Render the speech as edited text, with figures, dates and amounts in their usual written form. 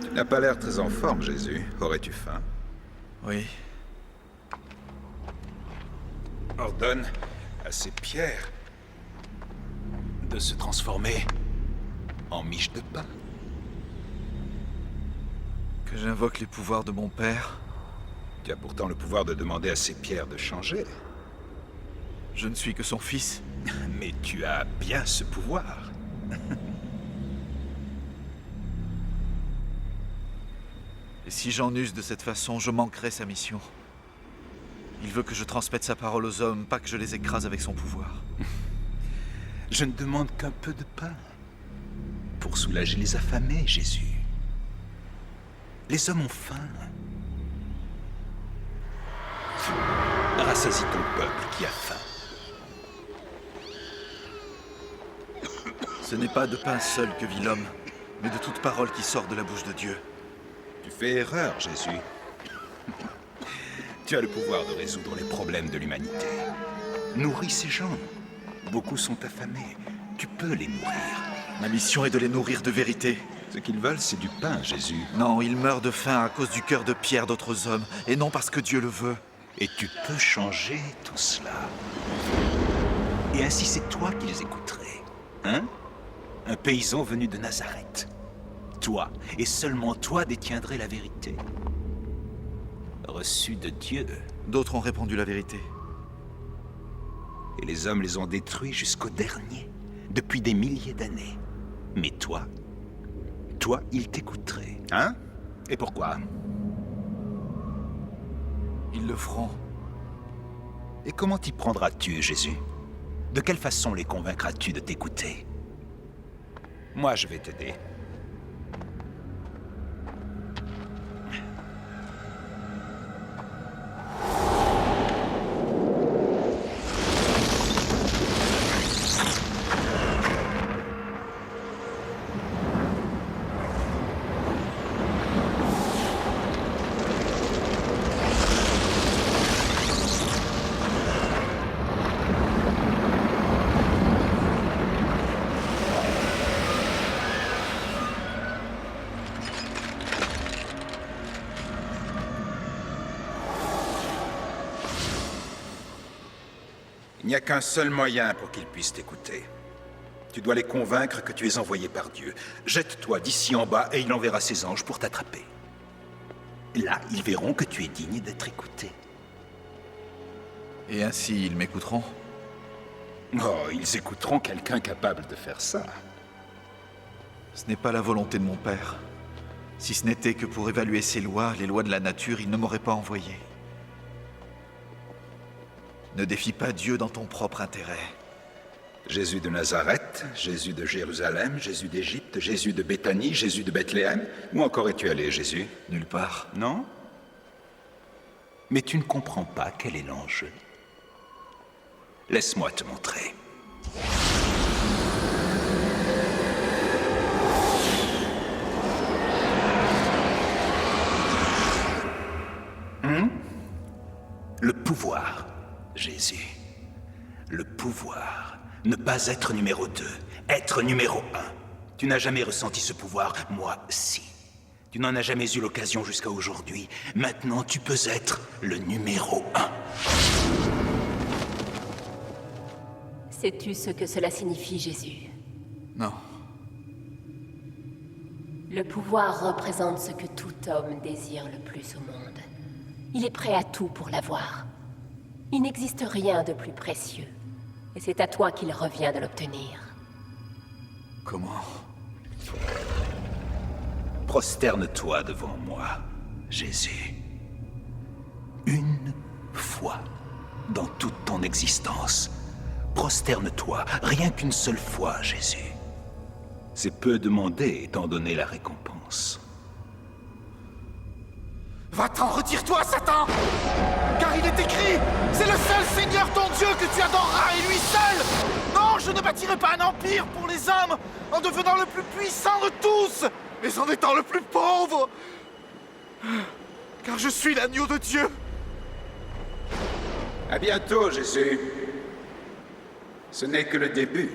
Tu n'as pas l'air très en forme, Jésus. Aurais-tu faim? Oui. Ordonne à ces pierres de se transformer en miches de pain. Que j'invoque les pouvoirs de mon père. Tu as pourtant le pouvoir de demander à ces pierres de changer. Je ne suis que son fils. Mais tu as bien ce pouvoir. Et si j'en use de cette façon, je manquerai sa mission. Il veut que je transmette sa parole aux hommes, pas que je les écrase avec son pouvoir. Je ne demande qu'un peu de pain. Pour soulager les affamés, Jésus. Les hommes ont faim. Rassasie ton peuple qui a faim. Ce n'est pas de pain seul que vit l'homme, mais de toute parole qui sort de la bouche de Dieu. Tu fais erreur, Jésus. Tu as le pouvoir de résoudre les problèmes de l'humanité. Nourris ces gens. Beaucoup sont affamés. Tu peux les nourrir. Ma mission est de les nourrir de vérité. Ce qu'ils veulent, c'est du pain, Jésus. Non, ils meurent de faim à cause du cœur de pierre d'autres hommes, et non parce que Dieu le veut. Et tu peux changer tout cela. Et ainsi, c'est toi qu'ils écouteraient. Hein? Un paysan venu de Nazareth. Toi, et seulement toi, détiendrais la vérité. Reçu de Dieu. D'autres ont répandu la vérité. Et les hommes les ont détruits jusqu'au dernier, depuis des milliers d'années. Mais toi, ils t'écouteraient. Hein? Et pourquoi? Ils le feront. Et comment t'y prendras-tu, Jésus? De quelle façon les convaincras-tu de t'écouter? Moi, je vais t'aider. Il n'y a qu'un seul moyen pour qu'ils puissent t'écouter. Tu dois les convaincre que tu es envoyé par Dieu. Jette-toi d'ici en bas et il enverra ses anges pour t'attraper. Là, ils verront que tu es digne d'être écouté. Et ainsi, ils m'écouteront. Oh, ils écouteront quelqu'un capable de faire ça. Ce n'est pas la volonté de mon père. Si ce n'était que pour évaluer ses lois, les lois de la nature, il ne m'aurait pas envoyé. Ne défie pas Dieu dans ton propre intérêt. Jésus de Nazareth, Jésus de Jérusalem, Jésus d'Égypte, Jésus de Béthanie, Jésus de Bethléem. Où encore es-tu allé, Jésus? Nulle part. Non? Mais tu ne comprends pas quel est l'enjeu. Laisse-moi te montrer. Le pouvoir, Jésus. Le pouvoir. Ne pas être numéro 2, être numéro 1. Tu n'as jamais ressenti ce pouvoir, moi, si. Tu n'en as jamais eu l'occasion jusqu'à aujourd'hui. Maintenant, tu peux être le numéro 1. Sais-tu ce que cela signifie, Jésus? Non. Le pouvoir représente ce que tout homme désire le plus au monde. Il est prêt à tout pour l'avoir. Il n'existe rien de plus précieux. Et c'est à toi qu'il revient de l'obtenir. Comment? Prosterne-toi devant moi, Jésus. Une fois dans toute ton existence. Prosterne-toi, rien qu'une seule fois, Jésus. C'est peu demandé, étant donné la récompense. Va-t'en, retire-toi, Satan! Car il est écrit, c'est le seul Seigneur ton Dieu que tu adoreras et lui seul! Non, je ne bâtirai pas un empire pour les hommes en devenant le plus puissant de tous, mais en étant le plus pauvre! Car je suis l'agneau de Dieu! À bientôt, Jésus. Ce n'est que le début.